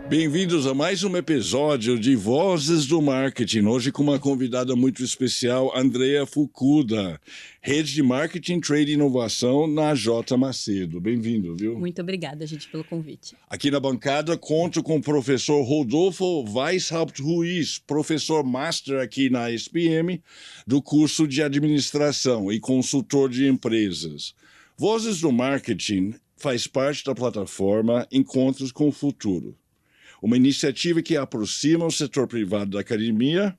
Bem-vindos a mais um episódio de Vozes do Marketing. Hoje com uma convidada muito especial, Andrea Fukuda, Rede de Marketing, Trade e Inovação na J. Macedo. Bem-vindo, viu? Muito obrigada, gente, pelo convite. Aqui na bancada, conto com o professor Rodolfo Weishaupt Ruiz, professor master aqui na SPM, do curso de Administração e consultor de empresas. Vozes do Marketing faz parte da plataforma Encontros com o Futuro, uma iniciativa que aproxima o setor privado da academia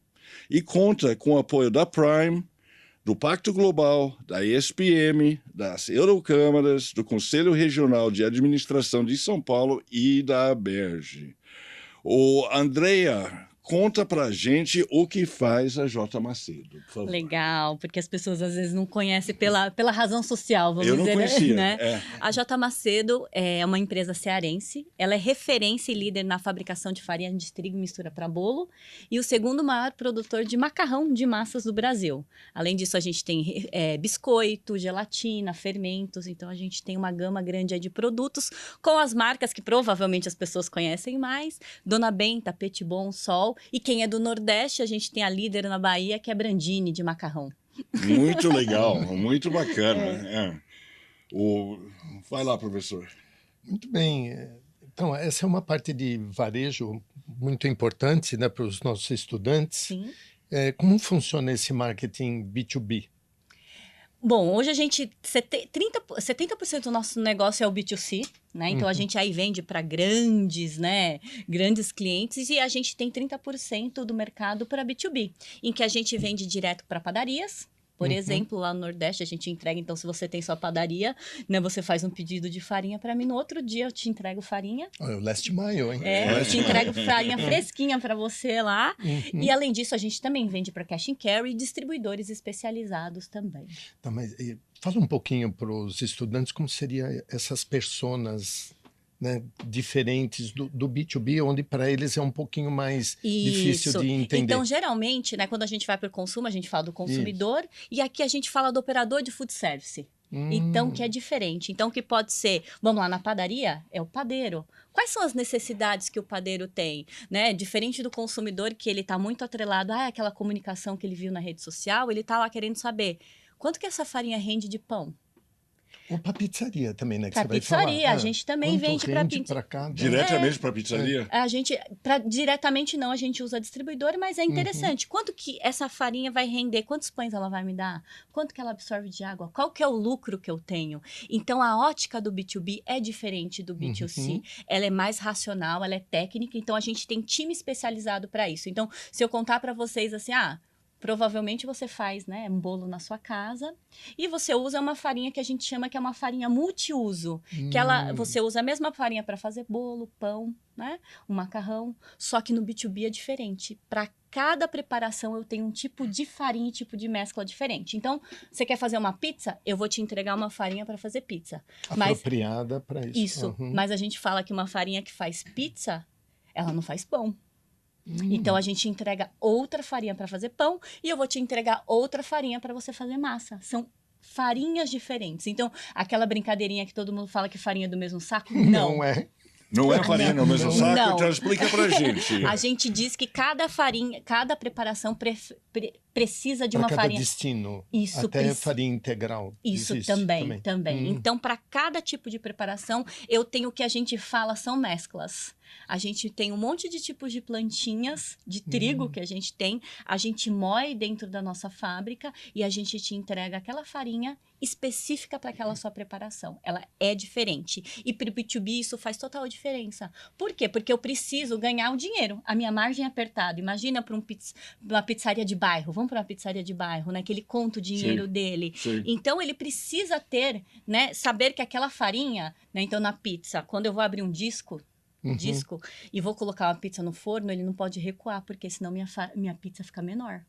e conta com o apoio da Prime, do Pacto Global, da ESPM, das Eurocâmaras, do Conselho Regional de Administração de São Paulo e da Aberge. Andrea, conta pra gente o que faz a J. Macedo, por favor. Legal, porque as pessoas às vezes não conhecem pela razão social, vamos dizer. Eu não conhecia, né? É. A J. Macedo é uma empresa cearense, ela é referência e líder na fabricação de farinha de trigo e mistura para bolo e o segundo maior produtor de macarrão de massas do Brasil. Além disso, a gente tem biscoito, gelatina, fermentos, então a gente tem uma gama grande aí de produtos com as marcas que provavelmente as pessoas conhecem mais, Dona Benta, Petit Bon, Sol. E quem é do Nordeste, a gente tem a líder na Bahia, que é Brandini, de macarrão. Muito legal, muito bacana. Vai lá, professor. Muito bem. Então, essa é uma parte de varejo muito importante, né, para os nossos estudantes. Sim. Como funciona esse marketing B2B? Bom, hoje a gente, 70% do nosso negócio é o B2C, né? Então a gente aí vende para grandes clientes e a gente tem 30% do mercado para B2B, em que a gente vende direto para padarias. Por exemplo, lá no Nordeste a gente entrega, então se você tem sua padaria, né, você faz um pedido de farinha para mim, no outro dia eu te entrego farinha. Olha, o last mile, hein? Eu te entrego farinha fresquinha para você lá. E além disso, a gente também vende para cash and carry e distribuidores especializados também. Tá, mas fala um pouquinho para os estudantes como seria essas personas, né, diferentes do B2B, onde para eles é um pouquinho mais difícil de entender. Então, geralmente, né, quando a gente vai para o consumo, a gente fala do consumidor e aqui a gente fala do operador de food service. Então, que é diferente. Então, que pode ser, vamos lá, na padaria, é o padeiro. Quais são as necessidades que o padeiro tem? Né? Diferente do consumidor, que ele está muito atrelado àquela comunicação que ele viu na rede social, ele está lá querendo saber quanto que essa farinha rende de pão. Ou para pizzaria também, né? Que para você vai pizzaria, falar. a gente também vende para pizzaria. Diretamente para a pizzaria? A gente, diretamente não, a gente usa distribuidor, mas é interessante. Quanto que essa farinha vai render? Quantos pães ela vai me dar? Quanto que ela absorve de água? Qual que é o lucro que eu tenho? Então, a ótica do B2B é diferente do B2C. Ela é mais racional, ela é técnica. Então, a gente tem time especializado para isso. Então, se eu contar para vocês assim, provavelmente você faz, né, um bolo na sua casa e você usa uma farinha que a gente chama que é uma farinha multiuso. Que você usa a mesma farinha para fazer bolo, pão, né, um macarrão. Só que no B2B é diferente. Para cada preparação eu tenho um tipo de farinha e tipo de mescla diferente. Então, você quer fazer uma pizza? Eu vou te entregar uma farinha para fazer pizza. Apropriada para isso. Isso, mas a gente fala que uma farinha que faz pizza, ela não faz pão. Então, a gente entrega outra farinha para fazer pão e eu vou te entregar outra farinha para você fazer massa. São farinhas diferentes. Então, aquela brincadeirinha que todo mundo fala que farinha é do mesmo saco, não. Não é. Não é farinha no mesmo saco? Não. Então explica pra gente. A gente diz que cada farinha, cada preparação precisa de pra uma cada farinha. destino. Isso, até farinha integral. Isso existe também. Então, para cada tipo de preparação, eu tenho o que a gente fala são mesclas. A gente tem um monte de tipos de plantinhas de trigo que a gente moe dentro da nossa fábrica e a gente te entrega aquela farinha específica para aquela sua preparação. Ela é diferente. E para o B2B isso faz total diferença. Por quê? Porque eu preciso ganhar o dinheiro. A minha margem é apertada. Imagina para uma pizzaria de bairro. Vamos para uma pizzaria de bairro, né? Que ele conta o dinheiro dele. Sim. Então, ele precisa ter, né? Saber que aquela farinha, né? Então, na pizza, quando eu vou abrir um disco e vou colocar uma pizza no forno, ele não pode recuar, porque senão minha pizza fica menor.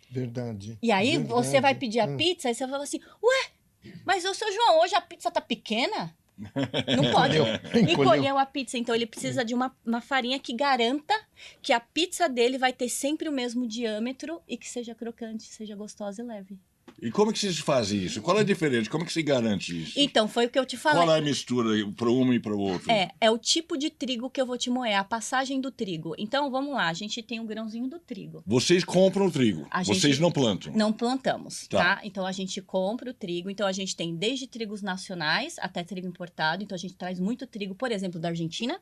Verdade. E aí, Verdade. você vai pedir a pizza e você fala assim, ué, mas o seu João, hoje a pizza tá pequena? Não pode. Encolheu a pizza. Então, ele precisa de uma farinha que garanta que a pizza dele vai ter sempre o mesmo diâmetro e que seja crocante, seja gostosa e leve. E como que vocês fazem isso? Qual é a diferença? Como que se garante isso? Então, foi o que eu te falei. Qual é a mistura para um e para o outro? É o tipo de trigo que eu vou te moer, a passagem do trigo. Então, vamos lá, a gente tem o grãozinho do trigo. Vocês compram o trigo, vocês não plantam. Não plantamos, Tá. tá? Então, a gente compra o trigo. Então, a gente tem desde trigos nacionais até trigo importado. Então, a gente traz muito trigo, por exemplo, da Argentina.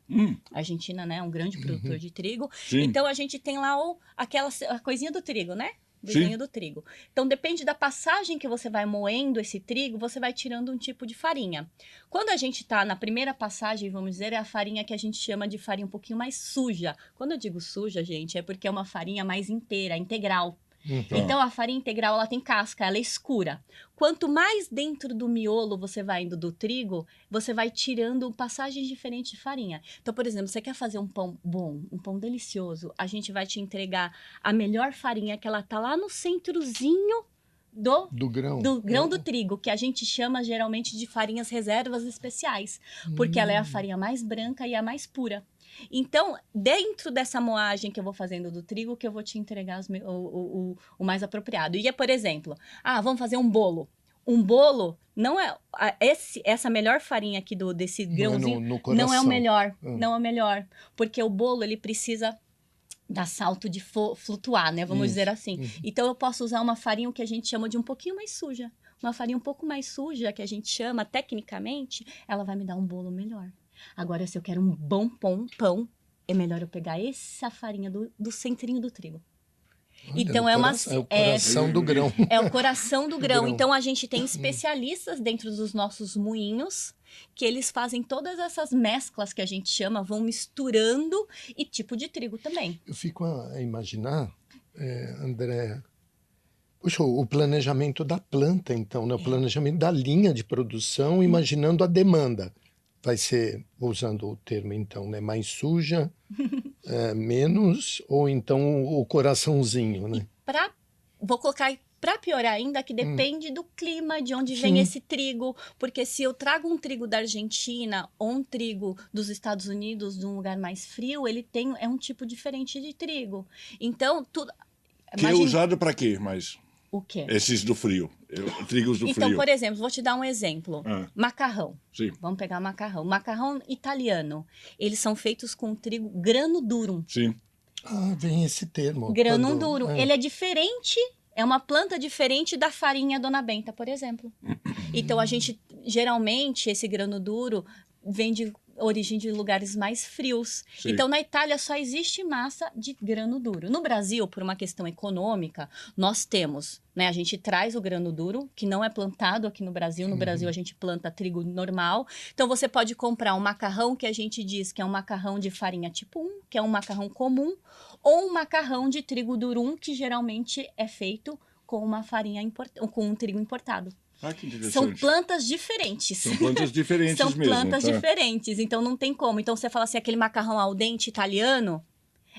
A Argentina, né, é um grande produtor de trigo. Sim. Então, a gente tem lá a coisinha do trigo, né? Sim. Desenho do trigo. Então, depende da passagem que você vai moendo esse trigo, você vai tirando um tipo de farinha. Quando a gente tá na primeira passagem, vamos dizer, é a farinha que a gente chama de farinha um pouquinho mais suja. Quando eu digo suja, gente, é porque é uma farinha mais inteira, integral. Então, a farinha integral, ela tem casca, ela é escura. Quanto mais dentro do miolo você vai indo do trigo, você vai tirando passagens diferentes de farinha. Então, por exemplo, você quer fazer um pão bom, um pão delicioso, a gente vai te entregar a melhor farinha, que ela tá lá no centrozinho do grão do trigo, que a gente chama geralmente de farinhas reservas especiais, porque ela é a farinha mais branca e a mais pura. Então, dentro dessa moagem que eu vou fazendo do trigo, que eu vou te entregar o mais apropriado. E é, por exemplo, vamos fazer um bolo. Um bolo não é essa melhor farinha aqui desse grãozinho, não é o melhor, não é o melhor, porque o bolo ele precisa dar salto de flutuar, né? Vamos dizer assim. Então eu posso usar uma farinha que a gente chama de um pouquinho mais suja. Uma farinha um pouco mais suja, que a gente chama tecnicamente, ela vai me dar um bolo melhor. Agora, se eu quero um bom pão, é melhor eu pegar essa farinha do centrinho do trigo. Olha, Então, é o coração do grão. É o coração do grão. Então, a gente tem especialistas dentro dos nossos moinhos, que eles fazem todas essas mesclas que a gente chama, vão misturando, e tipo de trigo também. Eu fico a imaginar, André, puxa, o planejamento da planta, então, né? O planejamento da linha de produção, imaginando a demanda. Vai ser, usando o termo então, né, mais suja, menos, ou então o coraçãozinho, né? Vou colocar para piorar ainda, que depende do clima, de onde vem esse trigo, porque se eu trago um trigo da Argentina ou um trigo dos Estados Unidos, de um lugar mais frio, é um tipo diferente de trigo. Então, tudo... Que é usado para quê, mas... O quê? Esses do frio, trigos do frio. Então, por exemplo, vou te dar um exemplo. Macarrão. Sim. Vamos pegar macarrão. Macarrão italiano. Eles são feitos com trigo grano duro. Sim. Vem esse termo. Grano duro. Ele é diferente, é uma planta diferente da farinha Dona Benta, por exemplo. Então, a gente, geralmente, esse grano duro vem de origem de lugares mais frios. Sim. Então, na Itália, só existe massa de grano duro. No Brasil, por uma questão econômica, nós temos, né? A gente traz o grano duro, que não é plantado aqui no Brasil. No Brasil, a gente planta trigo normal. Então, você pode comprar um macarrão que a gente diz que é um macarrão de farinha tipo 1, que é um macarrão comum, ou um macarrão de trigo durum, que geralmente é feito com uma farinha com um trigo importado. Que interessante. São plantas diferentes. São plantas diferentes São mesmo. plantas diferentes, então não tem como. Então você fala assim, aquele macarrão al dente italiano,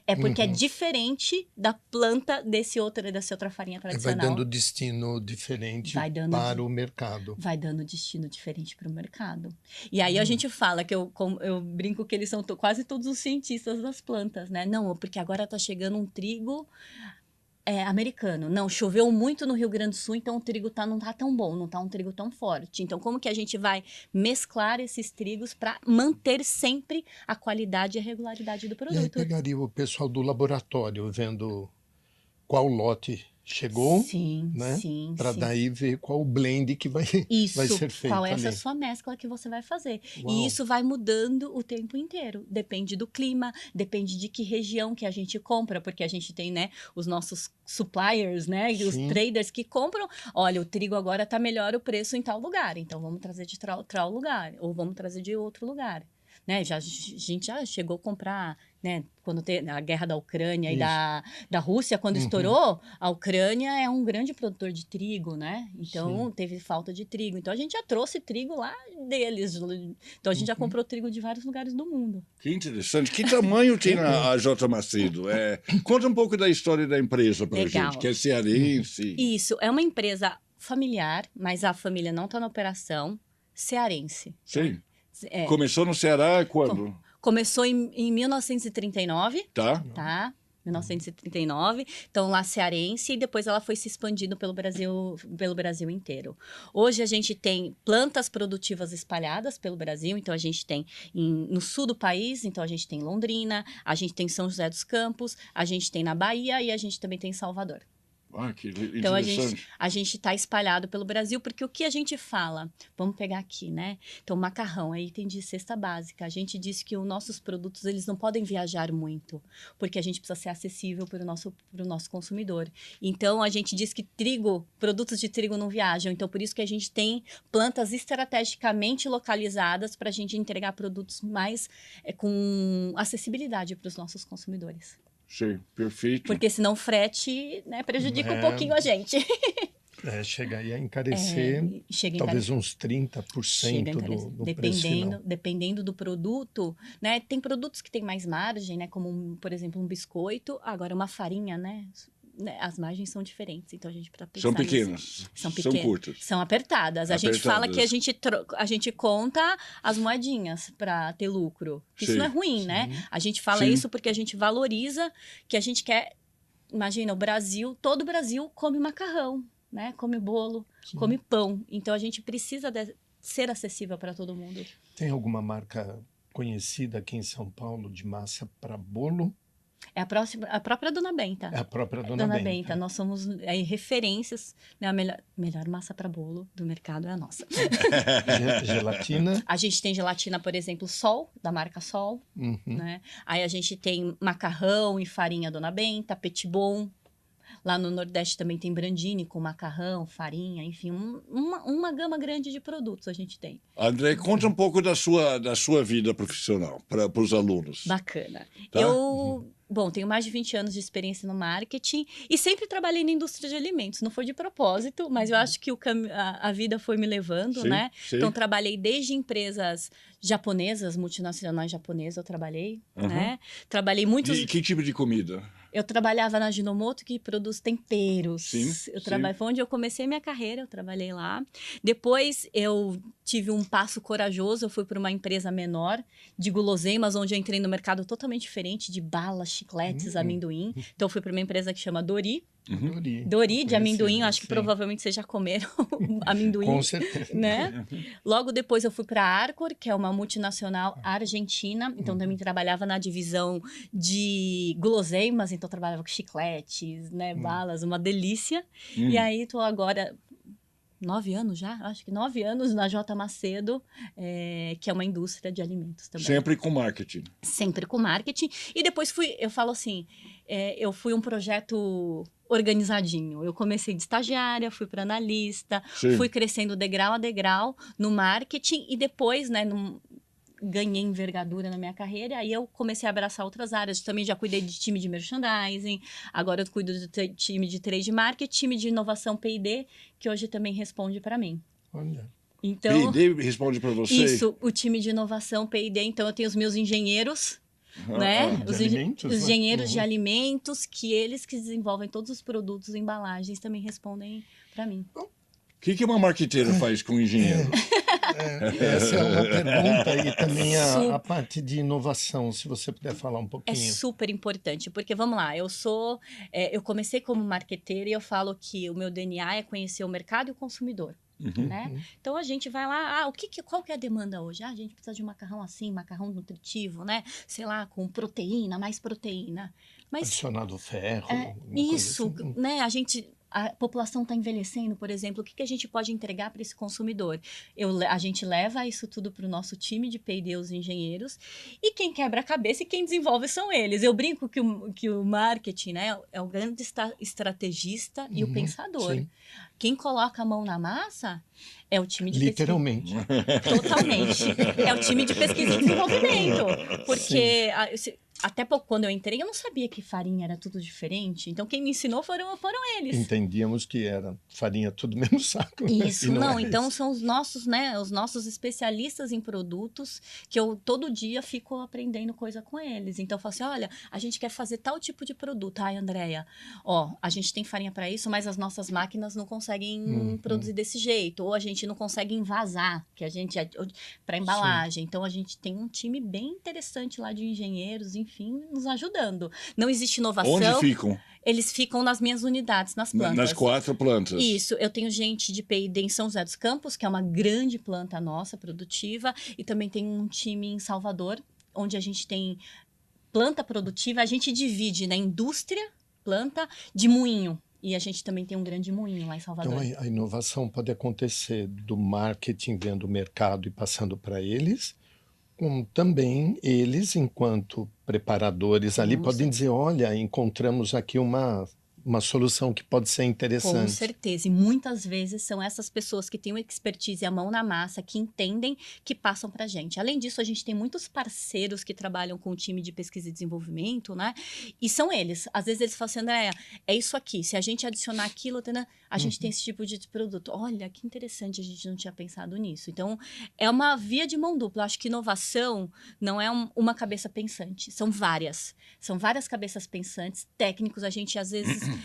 é porque é diferente da planta dessa outra farinha tradicional. Vai dando destino diferente para o mercado. Vai dando destino diferente para o mercado. E aí a gente fala, que eu brinco que eles são quase todos os cientistas das plantas, né? Não, porque agora está chegando um trigo... americano. Não, choveu muito no Rio Grande do Sul, então o trigo não tá tão bom, não tá um trigo tão forte. Então, como que a gente vai mesclar esses trigos para manter sempre a qualidade e a regularidade do produto? E aí pegaria o pessoal do laboratório vendo qual lote chegou, sim, né? Sim, para daí ver qual o blend que vai ser feito. Qual é essa sua mescla que você vai fazer. Uau. E isso vai mudando o tempo inteiro. Depende do clima, depende de que região que a gente compra, porque a gente tem, né, os nossos suppliers, né, e os traders que compram. Olha, o trigo agora tá melhor o preço em tal lugar, então vamos trazer de tal lugar, ou vamos trazer de outro lugar. Né, a gente já chegou a comprar, né, quando tem a guerra da Ucrânia e da Rússia, quando estourou, a Ucrânia é um grande produtor de trigo, né? Então, teve falta de trigo. Então, a gente já trouxe trigo lá deles. Então, a gente já comprou trigo de vários lugares do mundo. Que interessante. Que tamanho tem a J. Macedo? Conta um pouco da história da empresa para a gente, que é cearense. Isso, é uma empresa familiar, mas a família não está na operação, cearense. Sim. Começou no Ceará quando? Começou em 1939. Tá. 1939, então lá cearense, e depois ela foi se expandindo pelo Brasil inteiro. Hoje a gente tem plantas produtivas espalhadas pelo Brasil, então a gente tem no sul do país, então a gente tem Londrina, a gente tem São José dos Campos, a gente tem na Bahia e a gente também tem em Salvador. Ah, que Então interessante. a gente está espalhado pelo Brasil, porque o que a gente fala, vamos pegar aqui, né? Então, macarrão é item de cesta básica. A gente diz que os nossos produtos eles não podem viajar muito, porque a gente precisa ser acessível para o nosso consumidor. Então, a gente diz que produtos de trigo não viajam. Então, por isso que a gente tem plantas estrategicamente localizadas para a gente entregar produtos mais com acessibilidade para os nossos consumidores. Sim, perfeito. Porque senão o frete, né, prejudica um pouquinho a gente. Chega aí a encarecer talvez uns 30% do preço final. Dependendo do produto, né? Tem produtos que têm mais margem, né? Como, por exemplo, um biscoito. Agora, uma farinha, né? As margens são diferentes, então a gente precisa pensar São pequenas, são curtas. São apertadas. A gente fala que a gente conta as moedinhas para ter lucro. Isso não é ruim, né? A gente fala isso porque a gente valoriza, que a gente quer... Imagina, todo o Brasil come macarrão, né? Come bolo, come pão. Então a gente precisa ser acessível para todo mundo. Tem alguma marca conhecida aqui em São Paulo de massa para bolo? É a própria Dona Benta. É a própria Dona Benta. Nós somos referências, né? A melhor massa para bolo do mercado é a nossa. Gelatina? A gente tem gelatina, por exemplo, Sol, da marca Sol. Né? Aí a gente tem macarrão e farinha Dona Benta, Petit Bon. Lá no Nordeste também tem Brandini com macarrão, farinha, enfim, uma gama grande de produtos a gente tem. André, conta um pouco da sua vida profissional para os alunos. Bacana. Tá? Bom, tenho mais de 20 anos de experiência no marketing e sempre trabalhei na indústria de alimentos. Não foi de propósito, mas eu acho que a vida foi me levando, né? Sim. Então, trabalhei desde empresas japonesas, multinacionais japonesas, eu trabalhei, né? Trabalhei muitos... E que tipo de comida? Eu trabalhava na Ajinomoto, que produz temperos. Sim. Foi onde eu comecei minha carreira, eu trabalhei lá. Depois, eu tive um passo corajoso, eu fui para uma empresa menor de guloseimas, onde eu entrei no mercado totalmente diferente, de balas, chicletes, amendoim. Então, eu fui para uma empresa que chama Dori. Dori de amendoim, acho que provavelmente vocês já comeram amendoim. Com certeza. Né? Logo depois eu fui para a Arcor, que é uma multinacional argentina, então também trabalhava na divisão de guloseimas, então trabalhava com chicletes, né, balas, uma delícia. E aí estou agora 9 anos já, acho que 9 anos na J. Macedo, que é uma indústria de alimentos também. Sempre com marketing. Sempre com marketing. E depois eu falo assim, eu fui um projeto organizadinho. Eu comecei de estagiária, fui para analista, fui crescendo degrau a degrau no marketing e depois, né, ganhei envergadura na minha carreira, aí eu comecei a abraçar outras áreas. Também já cuidei de time de merchandising, agora eu cuido do time de trade marketing, time de inovação P&D, que hoje também responde para mim. Olha. Então, P&D responde para você? Isso, o time de inovação P&D, então eu tenho os meus engenheiros, né? Os engenheiros de alimentos, que eles que desenvolvem todos os produtos e embalagens também respondem para mim. O que uma marqueteira faz com um engenheiro? Essa é uma pergunta e também a parte de inovação, se você puder falar um pouquinho. É super importante, porque vamos lá, eu comecei como marqueteira e eu falo que o meu DNA é conhecer o mercado e o consumidor. Né? Então a gente vai lá, qual que é a demanda hoje? A gente precisa de um macarrão assim, macarrão nutritivo, né? Sei lá, com proteína, mais proteína. Mas, adicionado ferro. Isso, assim. né? A população está envelhecendo, por exemplo, o que a gente pode entregar para esse consumidor? A gente leva isso tudo para o nosso time de P&D, os engenheiros, e quem quebra a cabeça e quem desenvolve são eles. Eu brinco que o marketing, né, é o grande estrategista e o pensador. Sim. Quem coloca a mão na massa é o time de Literalmente. pesquisa. Totalmente. É o time de pesquisa e desenvolvimento. Porque... Até quando eu entrei, eu não sabia que farinha era tudo diferente. Então, quem me ensinou foram eles. Entendíamos que era farinha tudo do mesmo saco. Isso, não. Então, são os nossos especialistas em produtos que eu todo dia fico aprendendo coisa com eles. Então, eu falo assim, olha, a gente quer fazer tal tipo de produto. Ai, Andréia, a gente tem farinha para isso, mas as nossas máquinas não conseguem produzir desse jeito. Ou a gente não consegue envasar, que a gente para embalagem. Então, a gente tem um time bem interessante lá de engenheiros, enfim. enfim, nos ajudando. Não existe inovação. Onde ficam? Eles ficam nas minhas unidades, nas plantas. Nas 4 plantas. Isso, eu tenho gente de P&D em São José dos Campos, que é uma grande planta nossa, produtiva, e também tem um time em Salvador, onde a gente tem planta produtiva, a gente divide na indústria, planta, de moinho. E a gente também tem um grande moinho lá em Salvador. Então, a inovação pode acontecer do marketing vendo o mercado e passando para eles, como também eles, enquanto preparadores ali, podem dizer, olha, encontramos aqui uma solução que pode ser interessante. Com certeza. E muitas vezes são essas pessoas que têm o expertise e a mão na massa, que entendem, que passam para a gente. Além disso, a gente tem muitos parceiros que trabalham com o time de pesquisa e desenvolvimento, né? E são eles. Às vezes eles falam assim, Andréa, é isso aqui. Se a gente adicionar aquilo, a gente tem esse tipo de produto. Olha, que interessante, a gente não tinha pensado nisso. Então, é uma via de mão dupla. Eu acho que inovação não é uma cabeça pensante. São várias. São várias cabeças pensantes. Técnicos, a gente às vezes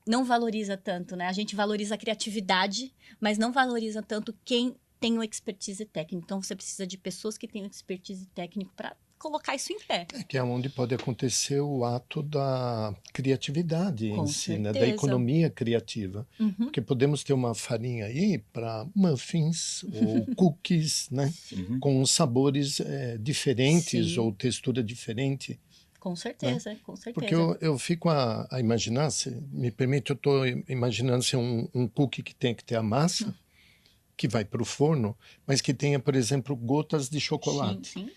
não valoriza tanto, né? A gente valoriza a criatividade, mas não valoriza tanto quem tem o expertise técnico. Então, você precisa de pessoas que tenham expertise técnico para colocar isso em pé. Que é onde pode acontecer o ato da criatividade Com em si, né? Da certeza. economia criativa. Porque podemos ter uma farinha aí para muffins ou cookies, né? Com sabores diferentes Sim. ou textura diferente. Com certeza, com certeza. Porque eu fico a imaginar, se me permite, eu estou imaginando assim, um cookie que tem que ter a massa, que vai para o forno, mas que tenha, por exemplo, gotas de chocolate. Sim.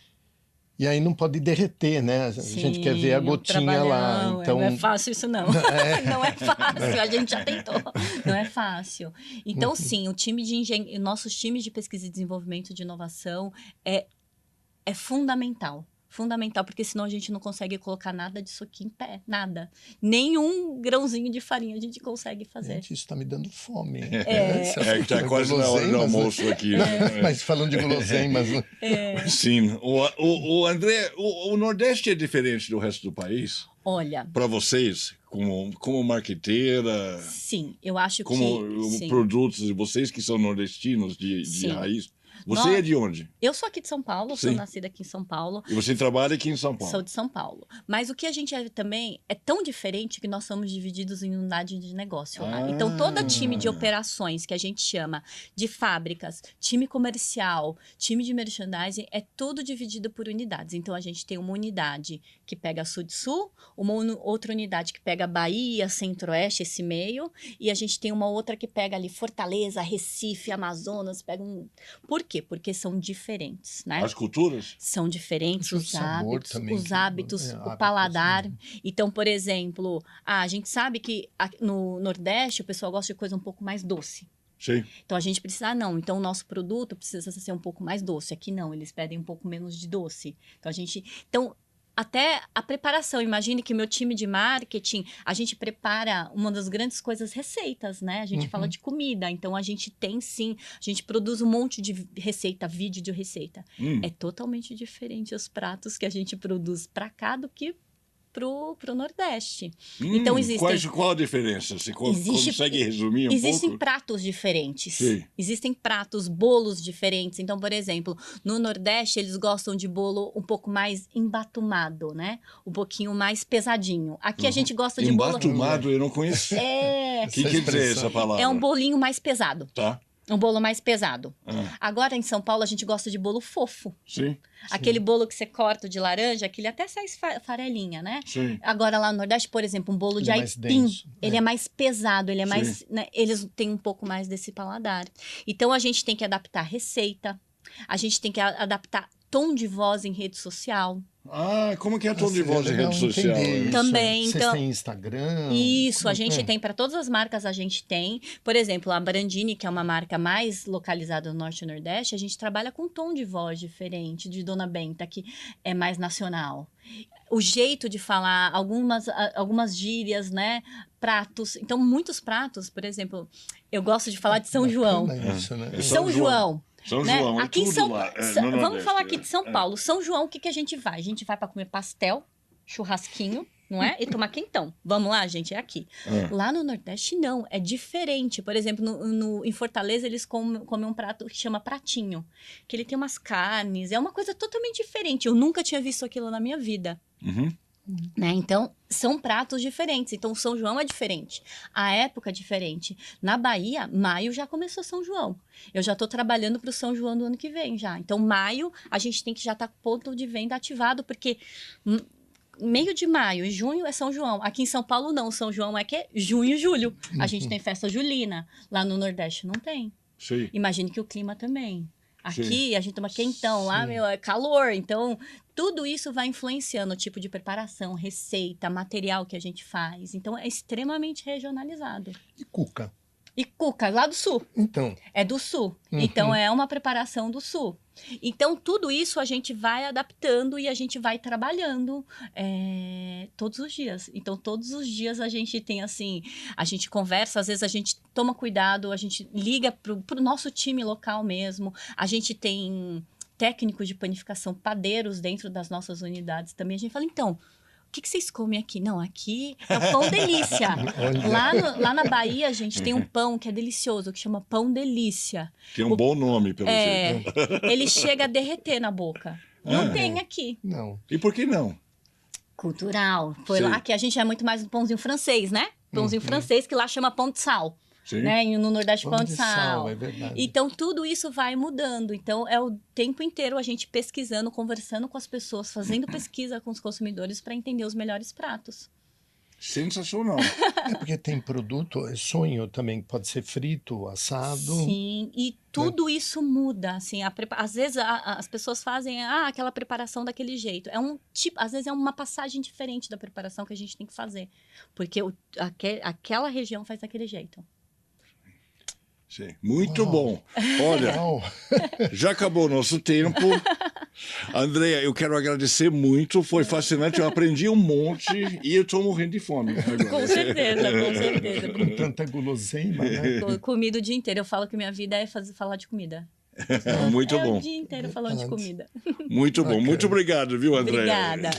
E aí não pode derreter, né? A gente quer ver a gotinha lá. Então... Não é fácil isso, não. Não é fácil, a gente já tentou. Não é fácil. Então, sim, o time de nossos times de pesquisa e desenvolvimento de inovação é fundamental. Fundamental, porque senão a gente não consegue colocar nada disso aqui em pé, nada. Nenhum grãozinho de farinha a gente consegue fazer. Gente, isso está me dando fome. Que está quase na hora do almoço aqui. Né? Mas falando de guloseimas... Sim. O André, o Nordeste é diferente do resto do país? Olha... Para vocês, como marqueteira... Sim, eu acho como produtos, vocês que são nordestinos de raiz... Você é de onde? Eu sou aqui de São Paulo, sou nascida aqui em São Paulo. E você trabalha aqui em São Paulo? Sou de São Paulo. Mas o que a gente também é tão diferente que nós somos divididos em unidade de negócio lá. Então, todo time de operações que a gente chama de fábricas, time comercial, time de merchandising, é tudo dividido por unidades. Então, a gente tem uma unidade que pega Sul de Sul, uma outra unidade que pega Bahia, Centro-Oeste, esse meio, e a gente tem uma outra que pega ali Fortaleza, Recife, Amazonas, pega um... Por quê? Porque são diferentes, né? As culturas? São diferentes, os hábitos, também, o paladar. Então, por exemplo, a gente sabe que no Nordeste o pessoal gosta de coisa um pouco mais doce. Sim. Então, a gente precisa, então o nosso produto precisa ser um pouco mais doce. Aqui não, eles pedem um pouco menos de doce. Então, até a preparação, imagine que meu time de marketing, a gente prepara uma das grandes coisas, receitas, né? A gente fala de comida, então a gente tem sim, a gente produz um monte de receita, vídeo de receita. É totalmente diferente os pratos que a gente produz para cá do que pro Nordeste. Então, qual a diferença? Você consegue resumir um pouco? Existem pratos diferentes. Sim. Existem pratos, bolos diferentes. Então, por exemplo, no Nordeste, eles gostam de bolo um pouco mais embatumado, né? Um pouquinho mais pesadinho. Aqui a gente gosta de bolo... Embatumado eu não conheço. O que quer dizer essa palavra? É um bolinho mais pesado. Tá. Um bolo mais pesado. Agora, em São Paulo, a gente gosta de bolo fofo. Sim. Aquele bolo que você corta de laranja, aquele até sai farelinha, né? Sim. Agora, lá no Nordeste, por exemplo, um bolo de aipim, ele é mais pesado, ele é mais... Né, eles têm um pouco mais desse paladar. Então, a gente tem que adaptar receita, a gente tem que adaptar tom de voz em rede social. Como que é tom de voz em rede social? Também, Vocês têm Instagram? Isso, a gente tem para todas as marcas, a gente tem. Por exemplo, a Brandini, que é uma marca mais localizada no Norte e Nordeste, a gente trabalha com um tom de voz diferente, de Dona Benta, que é mais nacional. O jeito de falar, algumas gírias, né? Pratos. Então, muitos pratos, por exemplo, eu gosto de falar de São João. Isso, né? São João. São né? João, aqui em São lá, vamos falar aqui de São Paulo. São João, o que a gente vai? A gente vai para comer pastel, churrasquinho, não é? E tomar quentão. Vamos lá, gente, é aqui. Lá no Nordeste, não, é diferente. Por exemplo, em Fortaleza, eles comem um prato que chama pratinho, que ele tem umas carnes, é uma coisa totalmente diferente. Eu nunca tinha visto aquilo na minha vida. Uhum. Né? Então, são pratos diferentes. Então, o São João é diferente. A época é diferente. Na Bahia, maio já começou São João. Eu já estou trabalhando para o São João do ano que vem já. Então, maio, a gente tem que já estar com o ponto de venda ativado, porque meio de maio e junho é São João. Aqui em São Paulo, não. São João é que é junho e julho. A gente tem festa julina. Lá no Nordeste não tem. Sim. Imagine que o clima também. Aqui Sim. a gente toma quentão, lá, Sim. meu, é calor. Então, tudo isso vai influenciando o tipo de preparação, receita, material que a gente faz. Então, é extremamente regionalizado. E cuca? E cuca, lá do sul. Então, É do sul. Uhum. Então, é uma preparação do sul. Então, tudo isso a gente vai adaptando e a gente vai trabalhando todos os dias. Então, todos os dias a gente tem, assim, a gente conversa, às vezes a gente toma cuidado, a gente liga pro nosso time local mesmo. A gente tem técnicos de panificação, padeiros dentro das nossas unidades também. A gente fala, então, o que vocês comem aqui? Não, aqui é o pão delícia. Olha. Lá na Bahia, a gente tem um pão que é delicioso, que chama pão delícia. Tem um bom nome, pelo jeito. Ele chega a derreter na boca. Não tem aqui. não. E por que não? Cultural. Foi Sim. lá que a gente é muito mais um pãozinho francês, né? Pãozinho francês que lá chama pão de sal. Sim. Né? E no Nordeste, Pão pão de de sal, sal. é verdade. Então, tudo isso vai mudando. Então, é o tempo inteiro a gente pesquisando, conversando com as pessoas, fazendo pesquisa com os consumidores para entender os melhores pratos. Sensacional. É porque tem produto, é sonho também, pode ser frito, assado. Sim, e tudo isso muda, assim, às vezes as pessoas fazem aquela preparação daquele jeito, é um tipo, às vezes é uma passagem diferente da preparação que a gente tem que fazer, porque aquela região faz daquele jeito. Sim. Muito Uau. bom. Olha, Uau. já acabou o nosso tempo. Andréa, eu quero agradecer muito. Foi fascinante. Eu aprendi um monte e eu estou morrendo de fome agora. Com certeza, com certeza. Com tanta guloseima, né? Comida o dia inteiro. Eu falo que minha vida é falar de comida. Muito É bom. o dia inteiro falando de comida. Muito bom. Bacana. Muito obrigado, viu, Andréa? Obrigada.